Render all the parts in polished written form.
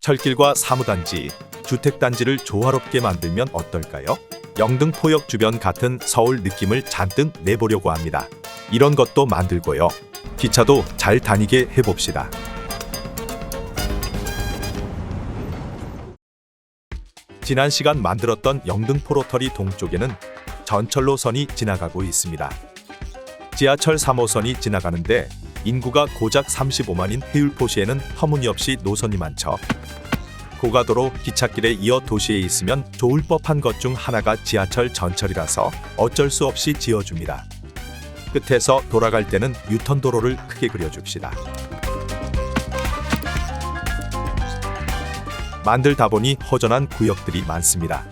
철길과 사무단지, 주택단지를 조화롭게 만들면 어떨까요? 영등포역 주변 같은 서울 느낌을 잔뜩 내보려고 합니다. 이런 것도 만들고요. 기차도 잘 다니게 해봅시다. 지난 시간 만들었던 영등포 로터리 동쪽에는 전철노선이 지나가고 있습니다. 지하철 3호선이 지나가는데 인구가 고작 35만인 해율포시에는 터무니없이 노선이 많죠. 고가도로 기찻길에 이어 도시에 있으면 좋을 법한 것 중 하나가 지하철 전철이라서 어쩔 수 없이 지어줍니다. 끝에서 돌아갈 때는 유턴도로를 크게 그려줍시다. 만들다 보니 허전한 구역들이 많습니다.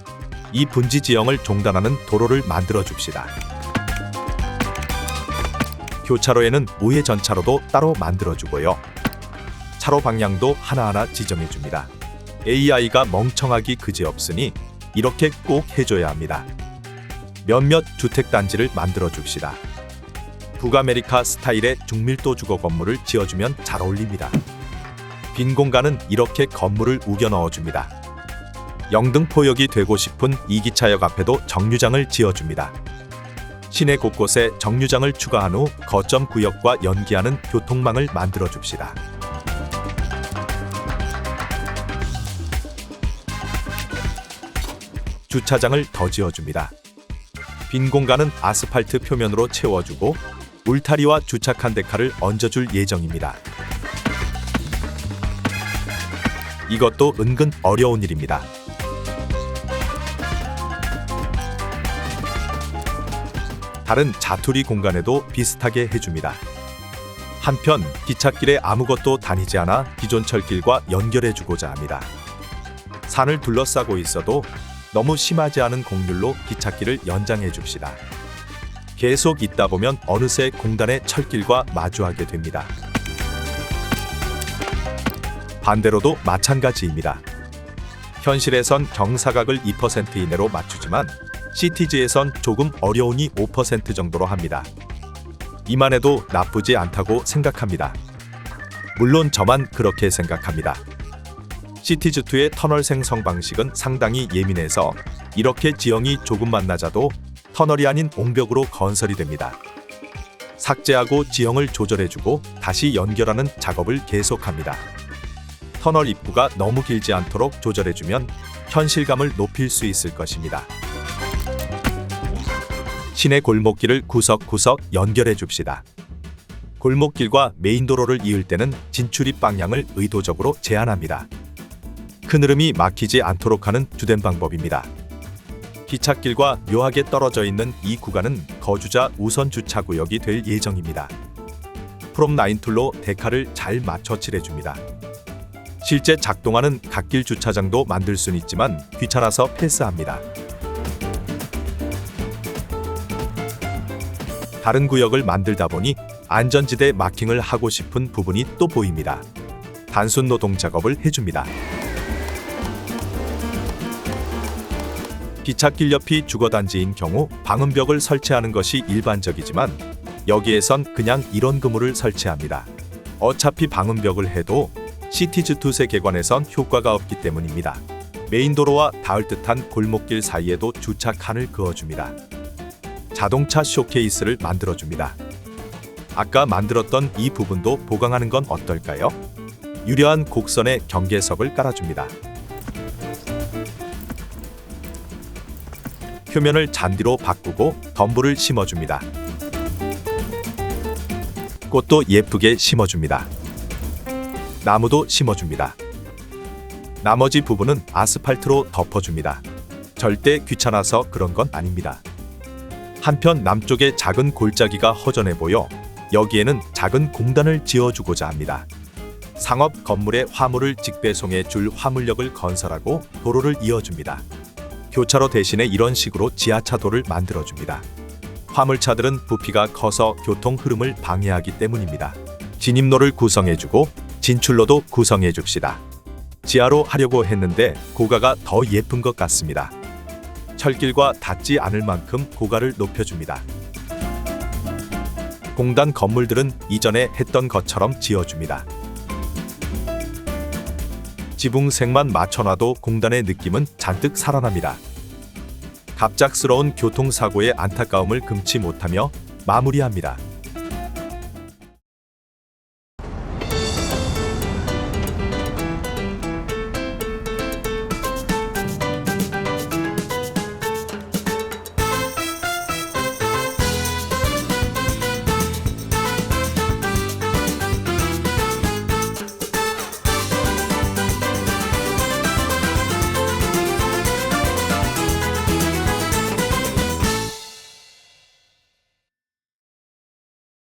이 분지 지형을 종단하는 도로를 만들어 줍시다. 교차로에는 우회 전차로도 따로 만들어주고요. 차로 방향도 하나하나 지정해줍니다. AI가 멍청하기 그지없으니 이렇게 꼭 해줘야 합니다. 몇몇 주택단지를 만들어 줍시다. 북아메리카 스타일의 중밀도 주거 건물을 지어주면 잘 어울립니다. 빈 공간은 이렇게 건물을 우겨 넣어줍니다. 영등포역이 되고 싶은 이기차역 앞에도 정류장을 지어줍니다. 시내 곳곳에 정류장을 추가한 후 거점 구역과 연계하는 교통망을 만들어 줍시다. 주차장을 더 지어줍니다. 빈 공간은 아스팔트 표면으로 채워주고 울타리와 주차칸 데카를 얹어줄 예정입니다. 이것도 은근 어려운 일입니다. 다른 자투리 공간에도 비슷하게 해줍니다. 한편 기찻길에 아무것도 다니지 않아 기존 철길과 연결해주고자 합니다. 산을 둘러싸고 있어도 너무 심하지 않은 공률로 기찻길을 연장해 줍시다. 계속 있다 보면 어느새 공단의 철길과 마주하게 됩니다. 반대로도 마찬가지입니다. 현실에선 경사각을 2% 이내로 맞추지만 시티즈에선 조금 어려우니 5% 정도로 합니다. 이만해도 나쁘지 않다고 생각합니다. 물론 저만 그렇게 생각합니다. 시티즈2의 터널 생성 방식은 상당히 예민해서 이렇게 지형이 조금만 낮아도 터널이 아닌 옹벽으로 건설이 됩니다. 삭제하고 지형을 조절해주고 다시 연결하는 작업을 계속합니다. 터널 입구가 너무 길지 않도록 조절해주면 현실감을 높일 수 있을 것입니다. 시내 골목길을 구석구석 연결해 줍시다. 골목길과 메인도로를 이을 때는 진출입 방향을 의도적으로 제한합니다. 큰 흐름이 막히지 않도록 하는 주된 방법입니다. 기찻길과 묘하게 떨어져 있는 이 구간은 거주자 우선 주차 구역이 될 예정입니다. 프롬 라인 툴로 데카를 잘 맞춰 칠해줍니다. 실제 작동하는 갓길 주차장도 만들 수는 있지만 귀찮아서 패스합니다. 다른 구역을 만들다 보니 안전지대 마킹을 하고 싶은 부분이 또 보입니다. 단순 노동 작업을 해줍니다. 기찻길 옆이 주거단지인 경우 방음벽을 설치하는 것이 일반적이지만 여기에선 그냥 이런 그물을 설치합니다. 어차피 방음벽을 해도 시티즈2 세계관에선 효과가 없기 때문입니다. 메인도로와 닿을 듯한 골목길 사이에도 주차칸을 그어줍니다. 자동차 쇼케이스를 만들어줍니다. 아까 만들었던 이 부분도 보강하는 건 어떨까요? 유려한 곡선의 경계석을 깔아줍니다. 표면을 잔디로 바꾸고 덤불을 심어줍니다. 꽃도 예쁘게 심어줍니다. 나무도 심어줍니다. 나머지 부분은 아스팔트로 덮어줍니다. 절대 귀찮아서 그런 건 아닙니다. 한편 남쪽에 작은 골짜기가 허전해 보여 여기에는 작은 공단을 지어주고자 합니다. 상업 건물에 화물을 직배송해 줄 화물역을 건설하고 도로를 이어줍니다. 교차로 대신에 이런 식으로 지하차도를 만들어줍니다. 화물차들은 부피가 커서 교통 흐름을 방해하기 때문입니다. 진입로를 구성해주고 진출로도 구성해줍시다. 지하로 하려고 했는데 고가가 더 예쁜 것 같습니다. 철길과 닿지 않을 만큼 고가를 높여줍니다. 공단 건물들은 이전에 했던 것처럼 지어줍니다. 지붕색만 맞춰놔도 공단의 느낌은 잔뜩 살아납니다. 갑작스러운 교통사고의 안타까움을 금치 못하며 마무리합니다.